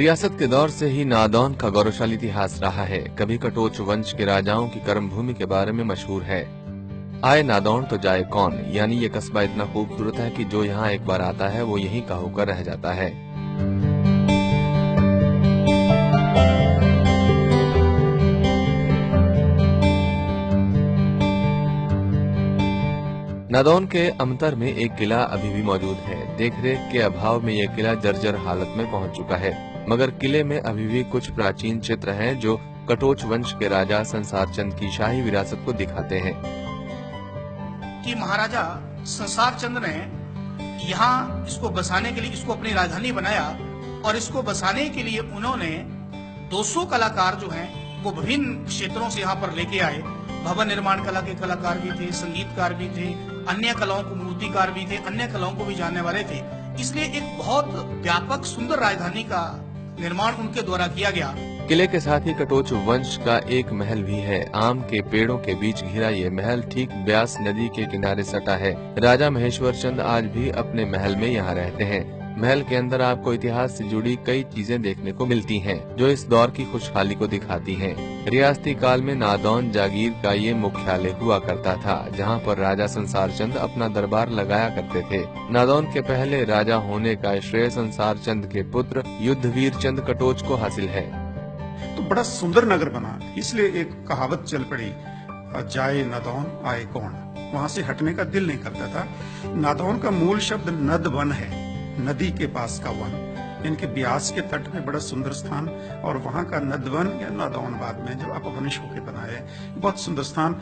रियासत के दौर से ही नादौन का गौरवशाली इतिहास रहा है। कभी कटोच वंश के राजाओं की कर्मभूमि के बारे में मशहूर है। आए नादौन तो जाए कौन, यानी ये कस्बा इतना खूबसूरत है कि जो यहाँ एक बार आता है वो यहीं का होकर रह जाता है। नादौन के अमतर में एक किला अभी भी मौजूद है। देखरेख के अभाव में यह किला जर्जर हालत में पहुंच चुका है, मगर किले में अभी भी कुछ प्राचीन चित्र हैं जो कटोच वंश के राजा संसार चंद की शाही विरासत को दिखाते हैं। कि महाराजा संसार चंद ने यहाँ इसको बसाने के लिए इसको अपनी राजधानी बनाया और इसको बसाने के लिए उन्होंने 200 कलाकार जो हैं वो विभिन्न क्षेत्रों से यहाँ पर लेके आए। भवन निर्माण कला के कलाकार भी थे, संगीतकार भी थे, अन्य कलाओं को मूर्तिकार भी थे, अन्य कलाओं को भी जानने वाले थे। इसलिए एक बहुत व्यापक सुंदर राजधानी का निर्माण उनके द्वारा किया गया। किले के साथ ही कटोच वंश का एक महल भी है। आम के पेड़ों के बीच घिरा ये महल ठीक ब्यास नदी के किनारे सटा है। राजा महेश्वर चंद आज भी अपने महल में यहाँ रहते हैं। महल के अंदर आपको इतिहास से जुड़ी कई चीजें देखने को मिलती हैं, जो इस दौर की खुशहाली को दिखाती हैं। रियासती काल में नादौन जागीर का ये मुख्यालय हुआ करता था, जहाँ पर राजा संसार चंद अपना दरबार लगाया करते थे। नादौन के पहले राजा होने का श्रेय संसार चंद के पुत्र युद्धवीर चंद कटोच को हासिल है। तो बड़ा सुंदर नगर बना, इसलिए एक कहावत चल पड़ी, जाए नादौन आए कौन। वहाँ से हटने का दिल नहीं करता था। नादौन का मूल शब्द नद वन है, नदी के पास का वन। इनके ब्यास के तट में बड़ा सुंदर स्थान, और वहाँ का नदवन या नादौन बाद में जब अपभ्रंश होकर बना है, बहुत सुंदर स्थान।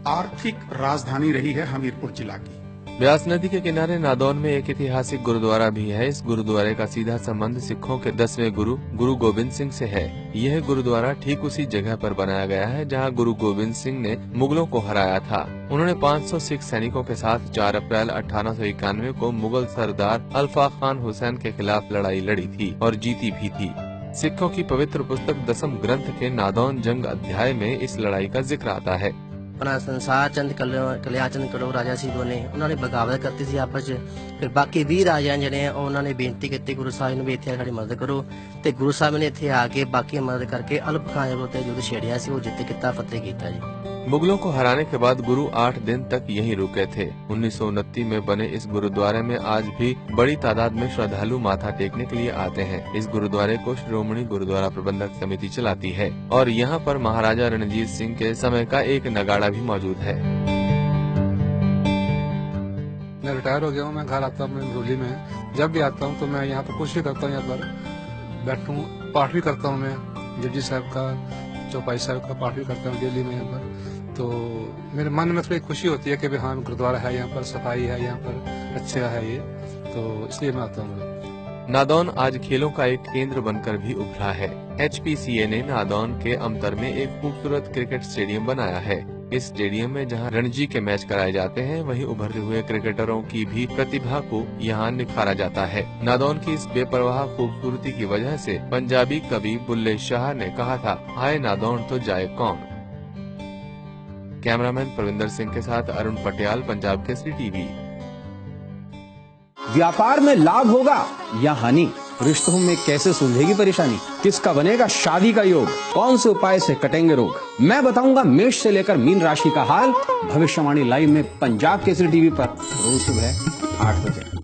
आर्थिक राजधानी रही है हमीरपुर जिला की। ब्यास नदी के किनारे नादौन में एक ऐतिहासिक गुरुद्वारा भी है। इस गुरुद्वारे का सीधा संबंध सिखों के 10वें गुरु गोबिंद सिंह से है। यह गुरुद्वारा ठीक उसी जगह पर बनाया गया है जहां गुरु गोबिंद सिंह ने मुगलों को हराया था। उन्होंने 500 सिख सैनिकों के साथ 4 अप्रैल 1891 को मुगल सरदार अल्फा खान हुसैन के खिलाफ लड़ाई लड़ी थी और जीती भी थी। सिखों की पवित्र पुस्तक दसम ग्रंथ के नादौन जंग अध्याय में इस लड़ाई का जिक्र आता है। अपना संसार चंद कल्याण चंद कटो राजा सी दोने उन्होंने बगावत करती सी आपस च। फिर बाकी 20 राजा जिहड़े उन्होंने बेनती की गुरु साहब ने भी इत्थे साडी मदद करो, ते गुरु साहब ने इत्थे आके बाकी मदद करके अल्प खान उत्ते युद्ध छेड़िया सी, वो जित किता फतेह कीता जी। मुगलों को हराने के बाद गुरु 8 दिन तक यहीं रुके थे। 1929 में बने इस गुरुद्वारे में आज भी बड़ी तादाद में श्रद्धालु माथा टेकने के लिए आते हैं। इस गुरुद्वारे को श्रोमणी गुरुद्वारा प्रबंधक समिति चलाती है और यहाँ पर महाराजा रणजीत सिंह के समय का एक नगाड़ा भी मौजूद है। मैं रिटायर हो गया हूँ। मैं घर आता हूँ मरोली में, जब भी आता हूँ तो मैं यहाँ पर कुछ भी करता हूँ, यहाँ पर बैठूँ, पाठ भी करता हूँ। मैं जपजी साहब का, चौपाई साहब का पाठ भी करता हूँ डेली में यहाँ पर। तो मेरे मन में थोड़ी खुशी होती है कि भाई हाँ गुरुद्वारा है, यहाँ पर सफाई है, यहाँ पर अच्छा है ये, तो इसलिए मैं आता हूँ। नादौन आज खेलों का एक केंद्र बनकर भी उभरा है। HPCA ने नादौन के अमतर में एक खूबसूरत क्रिकेट स्टेडियम बनाया है। इस स्टेडियम में जहां रणजी के मैच कराए जाते हैं, वहीं उभरते हुए क्रिकेटरों की भी प्रतिभा को यहां निखारा जाता है। नादौन की इस बेपरवाह खूबसूरती की वजह से पंजाबी कवि बुल्ले शाह ने कहा था, आए नादौन तो जाए कौन। कैमरामैन परविंदर सिंह के साथ अरुण पटियाल, पंजाब केसरी टीवी। व्यापार में लाभ होगा या हानि, रिश्तों में कैसे सुलझेगी परेशानी, किसका बनेगा शादी का योग, कौन से उपाय से कटेंगे रोग, मैं बताऊंगा मेष से लेकर मीन राशि का हाल। भविष्यवाणी लाइव में पंजाब केसरी टीवी पर रोज सुबह 8 बजे।